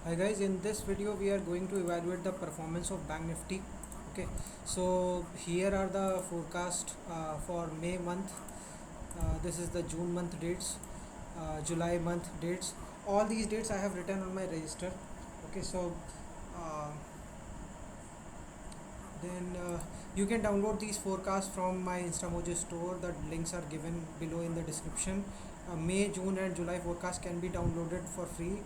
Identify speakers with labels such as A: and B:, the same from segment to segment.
A: Hi guys, in this video we are going to evaluate the performance of Bank Nifty. Okay, so here are the forecast for May month. This is the June month dates, July month dates. All these dates I have written on my register. Okay, so uh, then you can download these forecasts from my Instamojo store. The links are given below in the description. May, June and July forecast can be downloaded for free.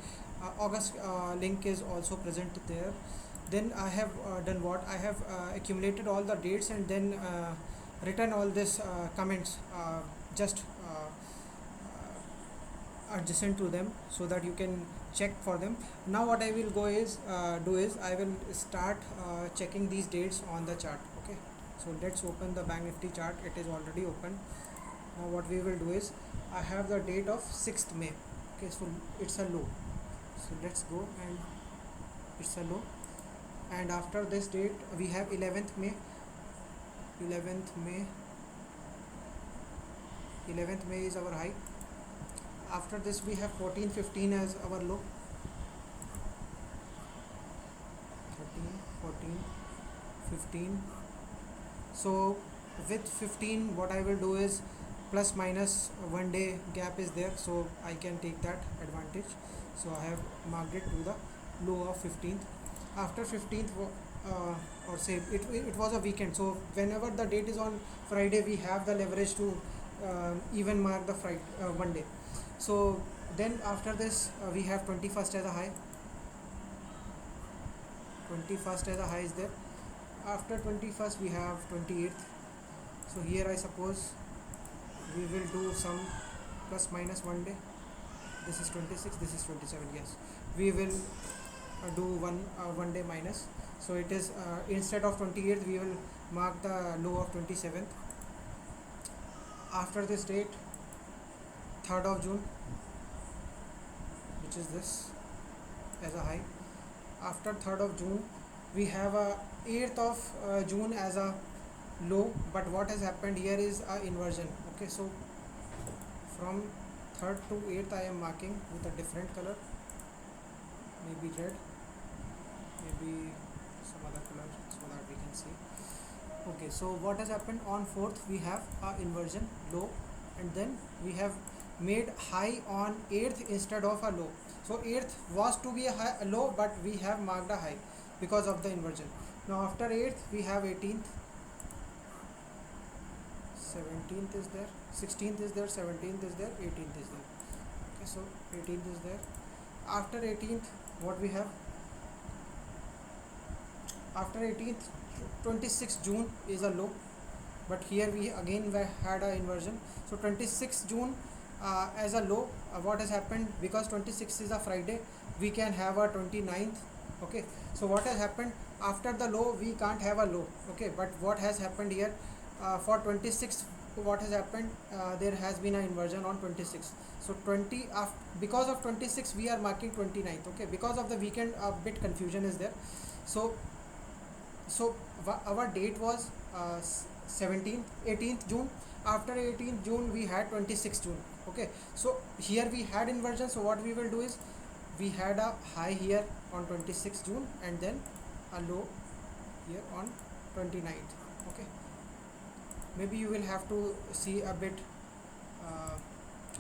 A: August link is also present there. Then I have done what? I have accumulated all the dates and then written all this comments just adjacent to them so that you can check for them. Now what I will go is do is I will start checking these dates on the chart. Okay, so let's open the Bank Nifty chart. It is already open. Now what we will do is I have the date of 6th May. Okay, so it's a low, so let's go, and it's a low. And after this date we have 11th May. 11th May is our high. After this we have 14-15 as our low. 13, 14, 15. So with 15 what I will do is plus minus 1 day gap is there, so I can take that advantage. So I have marked it to the low of 15th. After 15th or say it was a weekend, so whenever the date is on Friday we have the leverage to even mark the Friday 1 day. So then after this we have 21st as a high. 21st as a high is there. After 21st we have 28th. So here I suppose we will do some plus minus 1 day. This is 26, this is 27. Yes, we will do 1 day minus. So it is instead of 28th we will mark the low of 27th. After this date, 3rd of June, which is this as a high. After 3rd of June we have a 8th of June as a low, but what has happened here is a inversion. Okay, so from 3rd to 8th I am marking with a different color, maybe red, maybe some other color so that we can see. Okay, so what has happened on 4th we have a inversion low, and then we have made high on 8th instead of a low. So 8th was to be a low, but we have marked a high because of the inversion. Now after 8th we have 18th, 17th is there, 16th is there, 17th is there, 18th is there. Okay, so 18th is there. After 18th what we have? After 18th, 26th June is a low, but here we again had a inversion. So 26th June as a low. What has happened? Because 26th is a Friday, we can have a 29th. Okay, so what has happened? After the low we can't have a low. Okay, but what has happened here for 26th, what has happened? There has been an inversion on 26th. So because of 26 we are marking 29th. Okay, because of the weekend a bit confusion is there. So our date was 18th June. After 18th June we had 26th June. Okay, so here we had inversion. So what we will do is we had a high here on 26th June and then a low here on 29th. Okay, maybe you will have to see a bit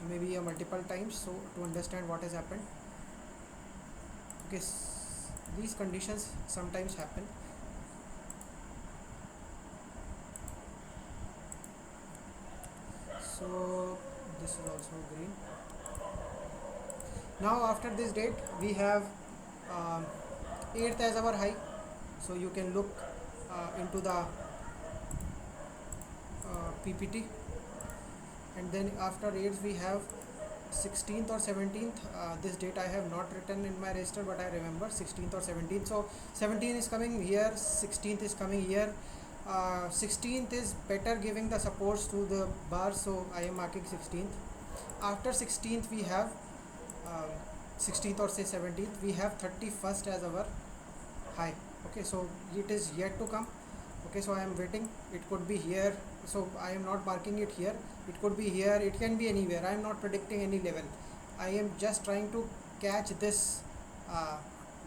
A: maybe a multiple times so to understand what has happened. Okay, these conditions sometimes happen. So this is also green. Now after this date we have 8th as our high. So you can look into the PPT, and then after 8th we have 16th or 17th. This date I have not written in my register, but I remember 16th or 17th. So 17th is coming here, 16th is coming here. 16th is better giving the supports to the bar, so I am marking 16th. After 16th we have 16th or say 17th, we have 31st as our high. Okay, so it is yet to come. Okay, so I am waiting. It could be here, so I am not marking it here. It could be here, it can be anywhere. I am not predicting any level. I am just trying to catch this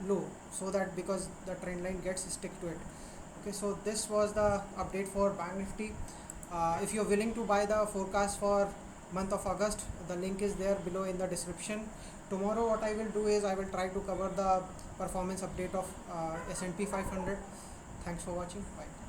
A: low, so that because the trend line gets stick to it. Okay, so this was the update for Bank Nifty. If you're willing to buy the forecast for month of August, the link is there below in the description. Tomorrow what I will do is I will try to cover the performance update of S&P 500. Thanks for watching. Bye.